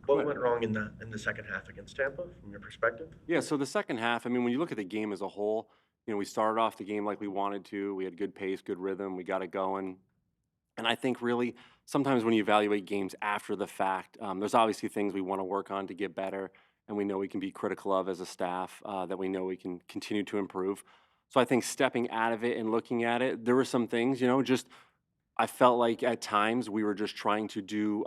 What went wrong in the second half against Tampa from your perspective? Yeah, so the second half, I mean, when you look at the game as a whole, we started off the game like we wanted to. We had good pace, good rhythm. We got it going. And I think really sometimes when you evaluate games after the fact, there's obviously things we want to work on to get better, and we know we can be critical of as a staff that we know we can continue to improve. So I think stepping out of it and looking at it, there were some things, just I felt like at times we were just trying to do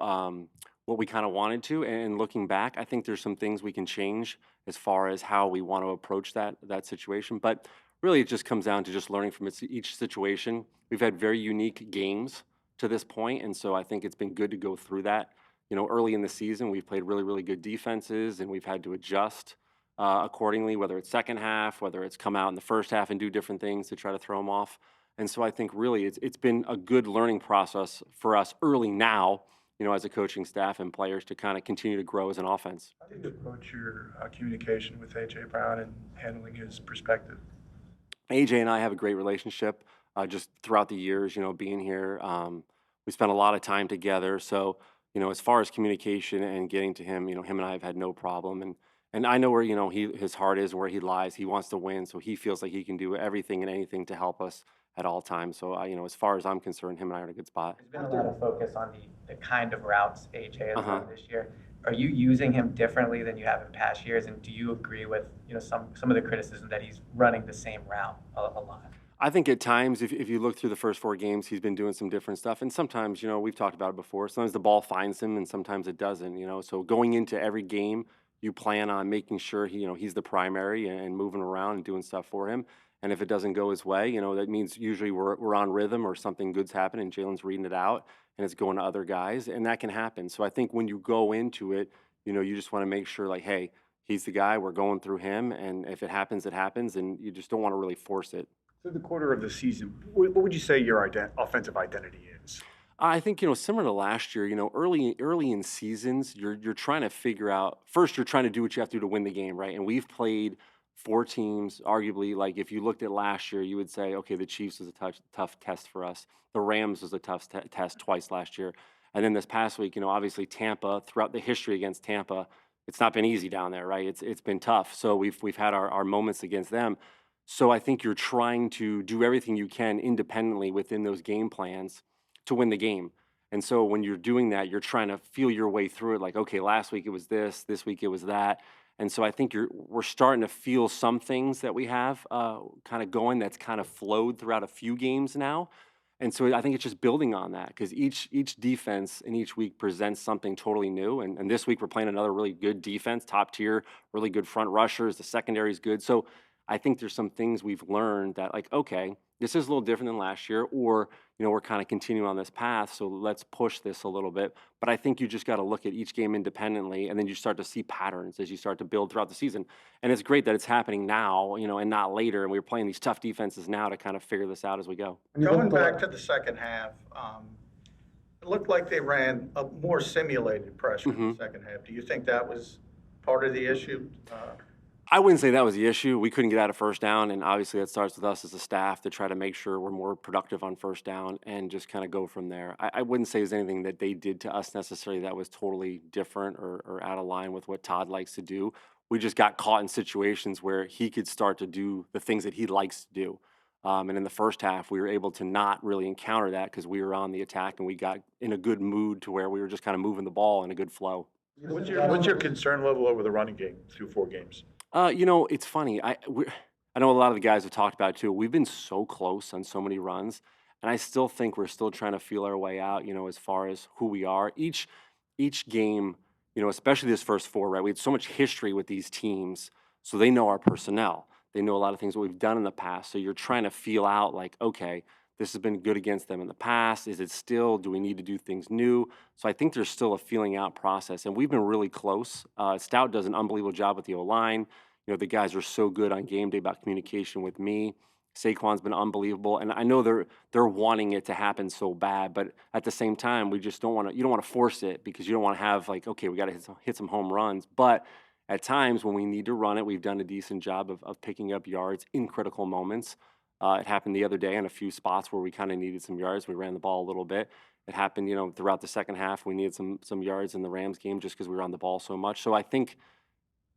what we kind of wanted to, and looking back, I think there's some things we can change as far as how we want to approach that situation. But really, it just comes down to just learning from each situation. We've had very unique games to this point, and so I think it's been good to go through that. Early in the season, we've played really, really good defenses, and we've had to adjust accordingly. Whether it's second half, whether it's come out in the first half and do different things to try to throw them off. And so I think really it's been a good learning process for us early now, as a coaching staff and players to kind of continue to grow as an offense. How do you approach your communication with A.J. Brown and handling his perspective? AJ and I have a great relationship just throughout the years, being here. We spent a lot of time together. So, as far as communication and getting to him, him and I have had no problem. And I know where, his heart is and where he lies. He wants to win. So he feels like he can do everything and anything to help us at all times. So, as far as I'm concerned, him and I are in a good spot. There's been a lot of focus on the kind of routes AJ has Uh-huh. run this year. Are you using him differently than you have in past years? And do you agree with some of the criticism that he's running the same route a lot? I think at times, if you look through the first four games, he's been doing some different stuff. And sometimes, we've talked about it before. Sometimes the ball finds him, and sometimes it doesn't. So going into every game, you plan on making sure he's the primary and moving around and doing stuff for him. And if it doesn't go his way, that means usually we're on rhythm or something good's happening. Jalen's reading it out, and it's going to other guys, and that can happen. So I think when you go into it, you just want to make sure like, hey, he's the guy. We're going through him, and if it happens, it happens, and you just don't want to really force it. Through the quarter of the season, what would you say your offensive identity is? I think similar to last year. Early in seasons, you're trying to figure out first. You're trying to do what you have to do to win the game, right? And we've played four teams. Arguably, like if you looked at last year, you would say, okay, the Chiefs was a tough test for us. The Rams was a tough test twice last year, and then this past week, obviously Tampa. Throughout the history against Tampa, it's not been easy down there, right? It's been tough. So we've had our moments against them. So I think you're trying to do everything you can independently within those game plans to win the game. And so when you're doing that, you're trying to feel your way through it like, okay, last week it was this week it was that. And so I think we're starting to feel some things that we have kind of going that's kind of flowed throughout a few games now. And so I think it's just building on that because each defense in each week presents something totally new. And this week we're playing another really good defense, top tier, really good front rushers. The secondary is good. So I think there's some things we've learned that like, okay, this is a little different than last year, or we're kind of continuing on this path, so let's push this a little bit. But I think you just got to look at each game independently, and then you start to see patterns as you start to build throughout the season. And it's great that it's happening now, and not later. And we're playing these tough defenses now to kind of figure this out as we go. Going back to the second half, it looked like they ran a more simulated pressure in Mhm. the second half. Do you think that was part of the issue? I wouldn't say that was the issue. We couldn't get out of first down, and obviously that starts with us as a staff to try to make sure we're more productive on first down and just kind of go from there. I wouldn't say there's anything that they did to us necessarily that was totally different or out of line with what Todd likes to do. We just got caught in situations where he could start to do the things that he likes to do. And in the first half, we were able to not really encounter that because we were on the attack and we got in a good mood to where we were just kind of moving the ball in a good flow. What's your concern level over the running game through four games? It's funny. I know a lot of the guys have talked about it too. We've been so close on so many runs, and I still think we're still trying to feel our way out. As far as who we are. Each game, especially this first four, right? We had so much history with these teams, so they know our personnel. They know a lot of things that we've done in the past. So you're trying to feel out like, okay, this has been good against them in the past. Is it still? Do we need to do things new? So I think there's still a feeling out process, and we've been really close. Stout does an unbelievable job with the O line. The guys are so good on game day about communication with me. Saquon's been unbelievable, and I know they're wanting it to happen so bad, but at the same time, we just don't want to. You don't want to force it because you don't want to have like, okay, we got to hit some home runs. But at times when we need to run it, we've done a decent job of picking up yards in critical moments. It happened the other day in a few spots where we kind of needed some yards. We ran the ball a little bit, It happened, throughout the second half. We needed some yards in the Rams game just because we were on the ball so much. So I think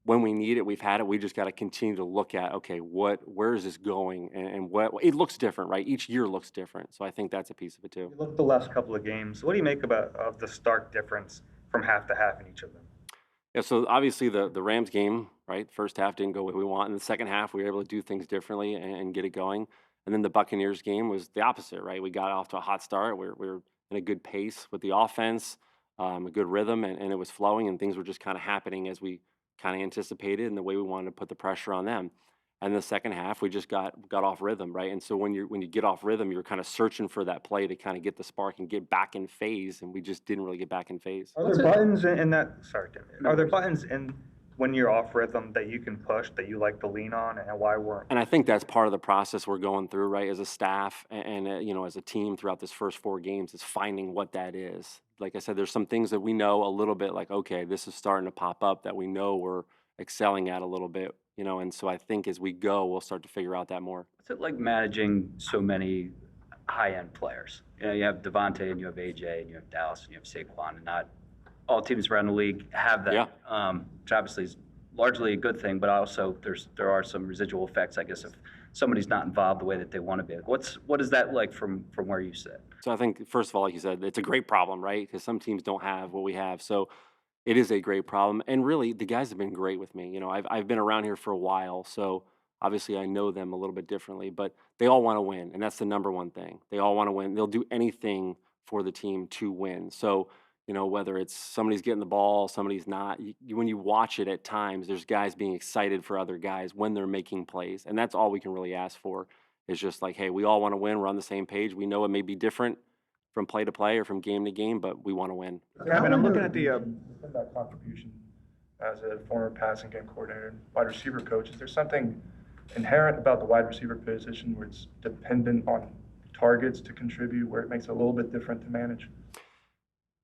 when we need it, we've had it. We just got to continue to look at, okay, where is this going, and what it looks different, right? Each year looks different. So I think that's a piece of it too. You look at the last couple of games. What do you make of the stark difference from half to half in each of them? Yeah, so obviously the Rams game, right? First half didn't go what we want. In the second half, we were able to do things differently and get it going. And then the Buccaneers game was the opposite, right? We got off to a hot start. We were in a good pace with the offense, a good rhythm, and it was flowing, and things were just kind of happening as we kind of anticipated and the way we wanted to put the pressure on them. And the second half, we just got off rhythm, right? And so when you get off rhythm, you're kind of searching for that play to kind of get the spark and get back in phase, and we just didn't really get back in phase. Are there buttons in that? Sorry, Tim. Are there buttons in when you're off rhythm that you can push that you like to lean on, and why weren't? And I think that's part of the process we're going through, right, as a staff and as a team throughout this first 4 games, is finding what that is. Like I said, there's some things that we know a little bit, like, okay, this is starting to pop up that we know we're excelling at a little bit, and so I think as we go, we'll start to figure out that more. What's it like managing so many high-end players? You have Devontae and you have AJ and you have Dallas and you have Saquon, and not all teams around the league have that. Yeah. Which obviously is largely a good thing, but also there are some residual effects, I guess, if somebody's not involved the way that they want to be. What is that like from where you sit? So I think, first of all, like you said, it's a great problem, right? Because some teams don't have what we have. So it is a great problem. And really, the guys have been great with me. I've been around here for a while, so obviously I know them a little bit differently, but they all want to win, and that's the number one thing. They all want to win. They'll do anything for the team to win. So, whether it's somebody's getting the ball, somebody's not, when you watch it at times, there's guys being excited for other guys when they're making plays. And that's all we can really ask for, is just like, hey, we all want to win. We're on the same page. We know it may be different from play to play or from game to game, but we want to win. Kevin, I'm looking at the That contribution as a former passing game coordinator and wide receiver coach, is there something inherent about the wide receiver position where it's dependent on targets to contribute, where it makes it a little bit different to manage?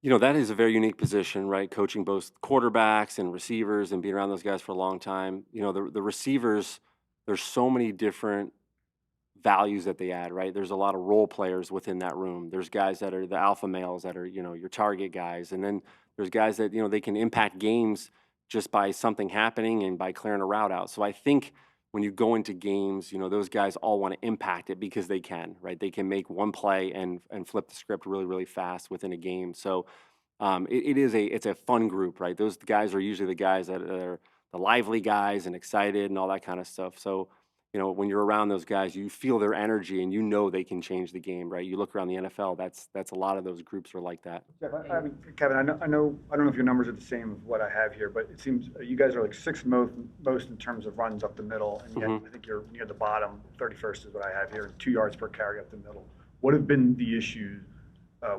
That is a very unique position, right? Coaching both quarterbacks and receivers and being around those guys for a long time. The receivers, there's so many different values that they add, right? There's a lot of role players within that room. There's guys that are the alpha males that are, your target guys. And then there's guys that, they can impact games just by something happening and by clearing a route out. So I think when you go into games, those guys all want to impact it because they can, right? They can make one play and flip the script really, really fast within a game. So it's a fun group, right? Those guys are usually the guys that are the lively guys and excited and all that kind of stuff. So, when you're around those guys, you feel their energy and they can change the game, right? You look around the NFL, that's a lot of those groups are like that. Kevin, I don't know if your numbers are the same of what I have here, but it seems you guys are like sixth most in terms of runs up the middle, and yet I think you're near the bottom. 31st is what I have here, and 2 yards per carry up the middle. What have been the issues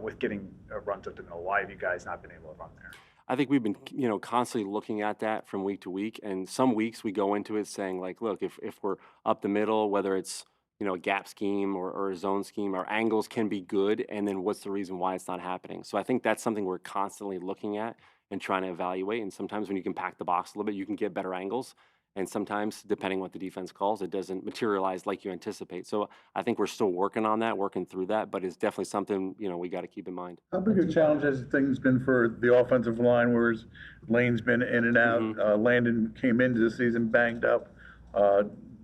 with getting runs up the middle? Why have you guys not been able to run there? I think we've been, constantly looking at that from week to week. And some weeks we go into it saying, like, look, if we're up the middle, whether it's, a gap scheme or a zone scheme, our angles can be good. And then what's the reason why it's not happening? So I think that's something we're constantly looking at and trying to evaluate. And sometimes when you can pack the box a little bit, you can get better angles. And sometimes, depending what the defense calls, it doesn't materialize like you anticipate. So I think we're still working on that, working through that, but it's definitely something, we got to keep in mind. How big a challenge has things been for the offensive line, whereas Lane's been in and out? Landon came into the season banged up.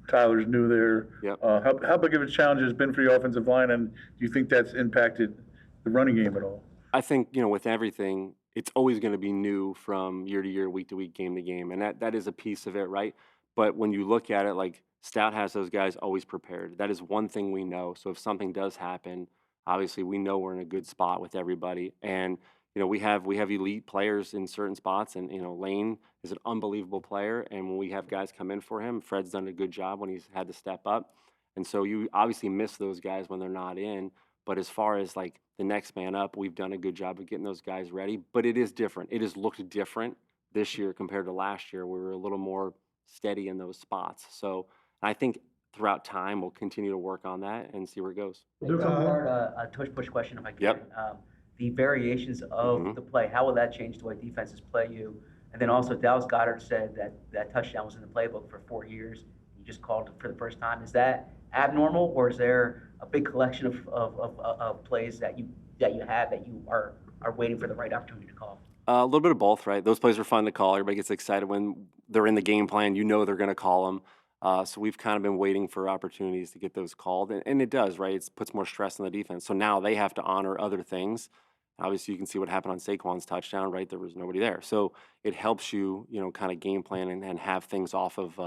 Tyler's new there. Yep. How big of a challenge has it been for the offensive line, and do you think that's impacted the running game at all? I think, with everything, it's always going to be new from year to year, week to week, game to game. And that is a piece of it, right? But when you look at it, like, Stout has those guys always prepared. That is one thing we know. So if something does happen, obviously we know we're in a good spot with everybody. And, we have elite players in certain spots. And, Lane is an unbelievable player. And when we have guys come in for him, Fred's done a good job when he's had to step up. And so you obviously miss those guys when they're not in. But as far as, like, the next man up, we've done a good job of getting those guys ready. But it is different. It has looked different this year compared to last year. We were a little more steady in those spots. So I think throughout time, we'll continue to work on that and see where it goes. A tush-push question, if I can. Yep. The variations of the play, how will that change the way defenses play you? And then also, Dallas Goedert said that touchdown was in the playbook for 4 years. You just called it for the first time. Is that abnormal, or is there a big collection of plays that you that you have that you are waiting for the right opportunity to call? A little bit of both, right? Those plays are fun to call. Everybody gets excited when they're in the game plan. You know they're going to call them. So we've kind of been waiting for opportunities to get those called, and it does, right? It puts more stress on the defense. So now they have to honor other things. Obviously, you can see what happened on Saquon's touchdown, right? There was nobody there, so it helps you, kind of game plan and have things off of,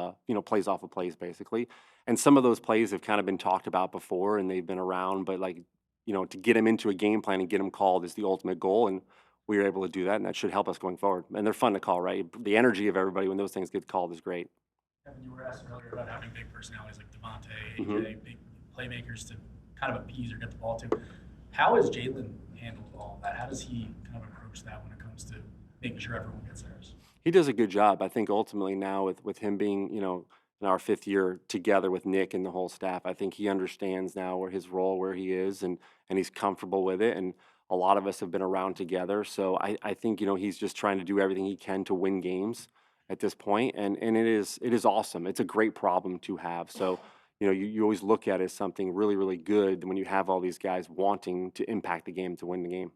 plays off of plays, basically. And some of those plays have kind of been talked about before, and they've been around, but like, to get them into a game plan and get them called is the ultimate goal, and we were able to do that, and that should help us going forward. And they're fun to call, right? The energy of everybody when those things get called is great. Kevin, you were asking earlier about having big personalities like Devontae, Mhm. AJ, big playmakers to kind of appease or get the ball to. How has Jalen handled all of that? How does he kind of approach that when it comes to making sure everyone gets theirs? He does a good job. I think ultimately now with him being, in our 5th year together with Nick and the whole staff, I think he understands now where his role, where he is, and he's comfortable with it. And a lot of us have been around together. So I think, he's just trying to do everything he can to win games at this point. And it is awesome. It's a great problem to have. So, you always look at it as something really, really good when you have all these guys wanting to impact the game to win the game.